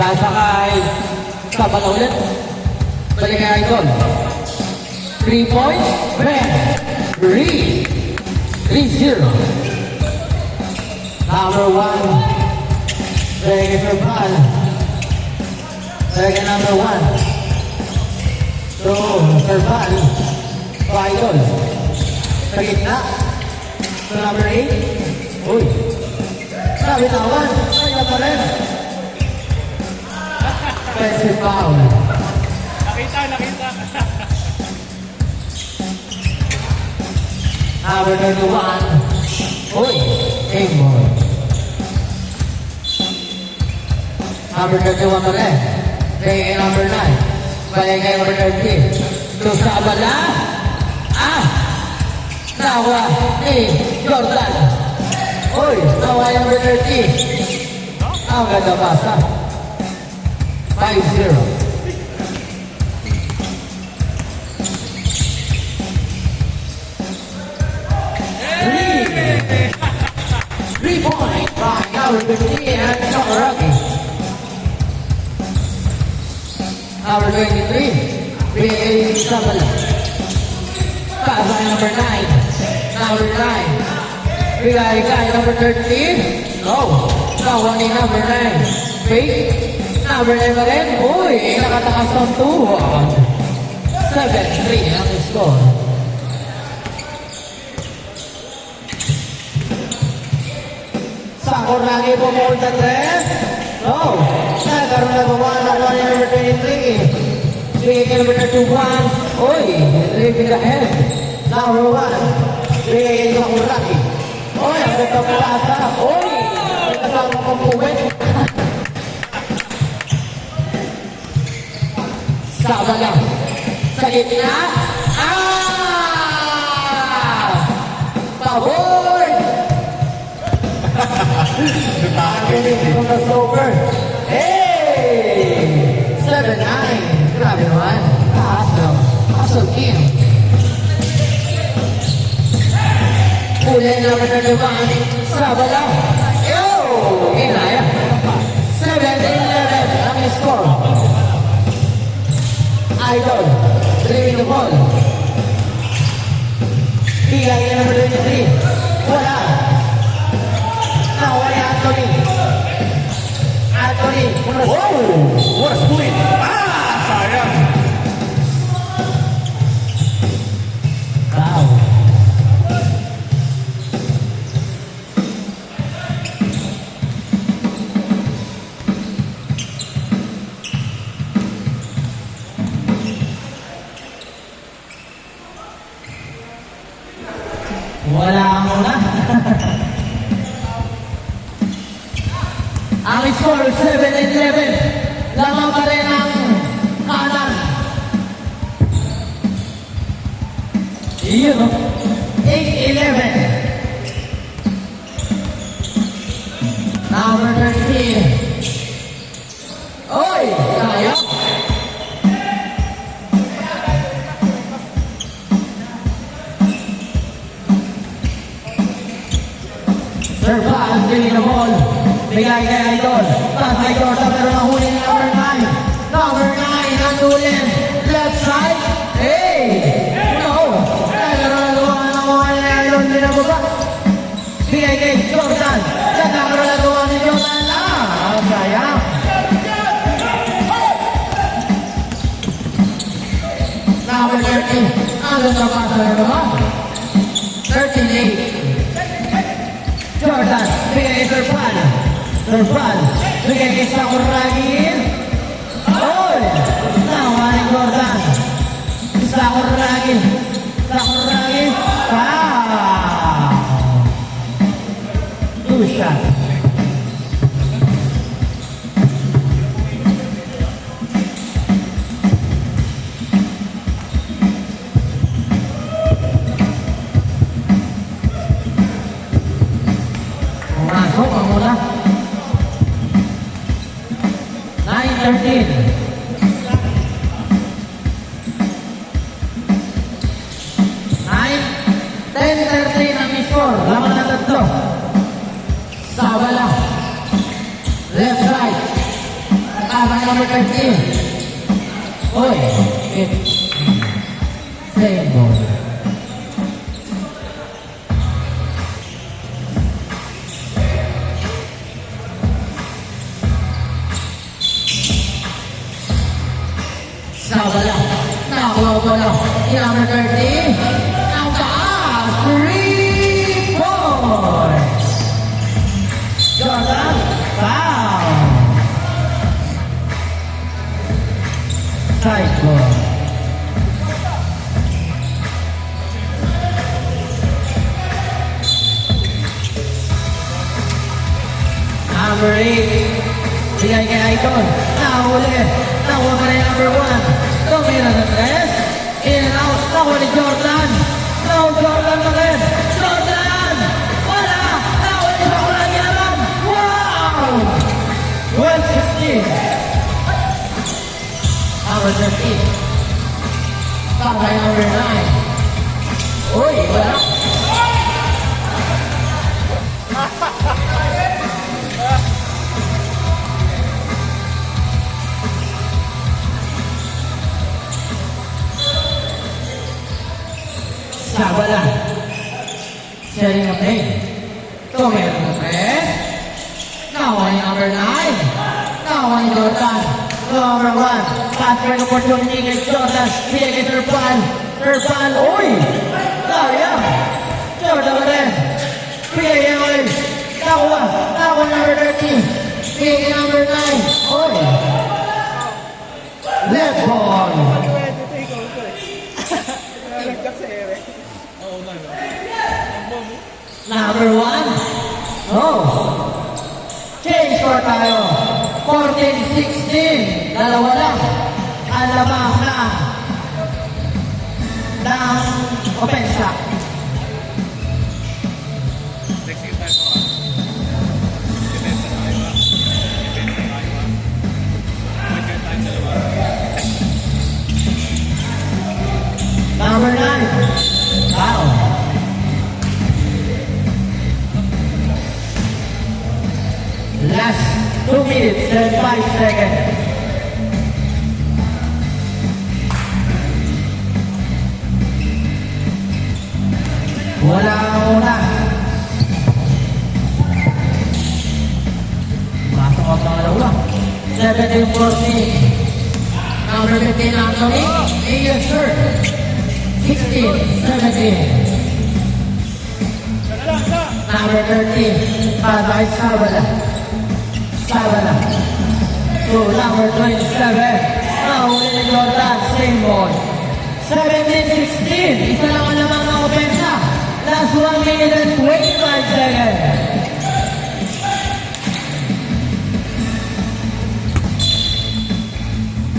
Sasakay. Sabal na ulit. Balik kay Idol. 3 points. Red. 3-0. Number 1. Balik kay Verbal. Balik kay number 1. So, Verbal. So, Idol. Sa gitna. So, number 8. Uy. Sabi tawan. Ay, na pa rin. Offensive foul. Nakita. Number 21. Uy, game ball. Number 21 pa rin. Balik kay number 9. Balik kay number 30. So, sa abala. Nawa ni Jordan. Uy, nawa yung number 30. Ang ganda basa. 5-0. Three point by number 15 and Sakuragi. Number 23, Big Sabala. Pass by number 9. Number 9. Bigay kay number 13. No. Nawa ni number 9. Big. Number 9 pa rin. Uy, nakatakas ng 2. 7-3 ang score. Sakuragi pumulta 3. No. Nagkaroon na gawa ng 1 number 23. Bigay kay number 21. Uy, living ahead. Number 1. Bigay kay Sakuragi. Uy, ang ganda pulasa. Uy, kasama kong puwet. Sama lang. Sa gitna. Pabor! Pagkinig ko na slower. Hey! 7-9. Grabe naman. Awesome. Awesome team. Kulay naman na naman. Sama lang. Yo! Inaya. 7-11 ang score. Idol, driving the ball. Bigay niya number 23. Wala. Nawala Anthony. Anthony. Wow! What a split! Sayang! Wow. Wala mo na. Ang score 7-11. Lamang pa rin ang kanan. Iyon, 8-11. Number 13. Oy, sayang. Servan, bili na ball. Bigay kay Idol. Pass kay Jordan, pero nahuli ni number 9. Number 9, nandulin. Left side. Hey! No! Nagkaroon na gawa ng mga Idol nila baba. Bigay kay Jordan. Nagkaroon na gawa ni Jordan. Ang sayang. Number 13. Ang ganda pass na naman. 13-8. Jordan, bigay kay Servan. Servan, bigay kay Sakuragi. Oy! Nawa ni Jordan. Sakuragi. Sakuragi. Two shots. Masuk ang mula. 9-13. 10-13 ang score. Laman na tatlo. Sabala. Left right. Tama number 13. Oy, it's same ball. Sabala. Nakuha bala. Number 13. Ang taas. 3 points. Jordan. Foul. Side ball. Number 8. Bigay kay Icon. Nahuli. Nakuha pa rin number 1. Tumira ng 3. In and out. Nakuha ni Jordan. No, Jordan pa rin. Jordan! Wala! Nakuha ni Jordan Yaman. Wow! 12-16. Number 13. Tatay number 9. Uy, wala. Sabala. Sharing of name. Tumira ng 3. Nakuha ni number 9. Nakuha ni Jordan. Number 1. Pass for an opportunity against Jordan. Bigay kay Turpan. Turpan. Uy! Daria. Jordan pa rin. Bigay kay Oil. Nakuha. Nakuha number 13. Bigay kay number 9. Uy! Left ball. Number 1. Oh. Change score tayo. 14-16. Dalawa lang. Ang lamang ng opensa. Number 9. Wow. Last 2 minutes and 5 seconds. Wala ang una. Pasok ang pangalawa. 17-14. Number 15 Anthony. Yes, sir. 16-17. Number 13, Pasay Sabala. Sabala. To number 27, Nahuli ni Jordan, same ball. 17-16, isa lang ang lamang ng opensa. Last 1 minute and 25 seconds.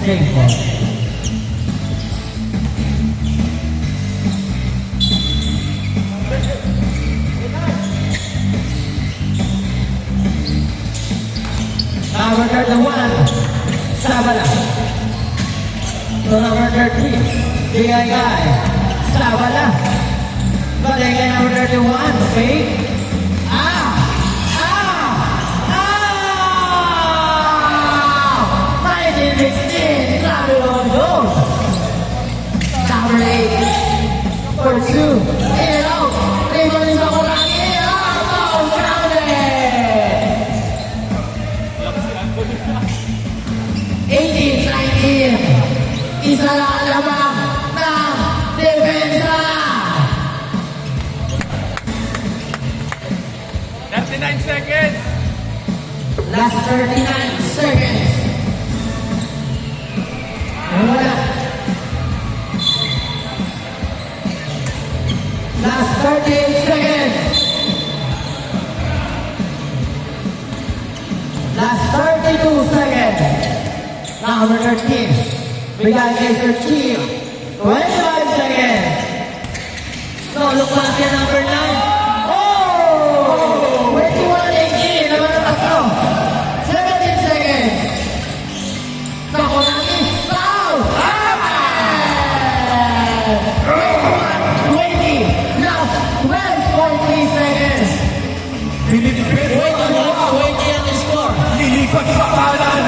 Same ball. Number 31, Sabala. To number 13, Bigay Sabala. Balik kay number 31, okay? Ah! 19-16, sabi ng goal. Number 8, for 2, in and out. 3 minutes ako lang. Grounded! 18-19. Isa lang ang lamang ng depensa. 39 seconds. Last 39 seconds. Wala. Last 38 seconds. Last 32 seconds. Number 13. Bigay kay Sir Chief. 25 seconds. So, look back yan, number 9. Oh! 21-18. Naman ang tatlo. 17 seconds. So, Konami. Foul! 20. Last 12.3 seconds. Pinipit. Wait ang score. Lilipat sa kanan.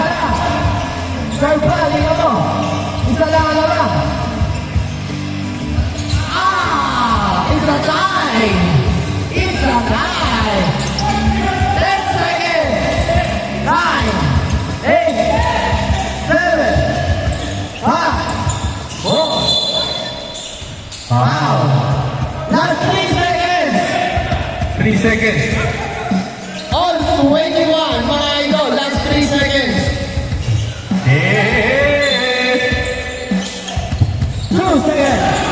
Wow! Last 3 seconds! 3 seconds. All 21, mga idol. Last 3 seconds. Eh. 2 seconds.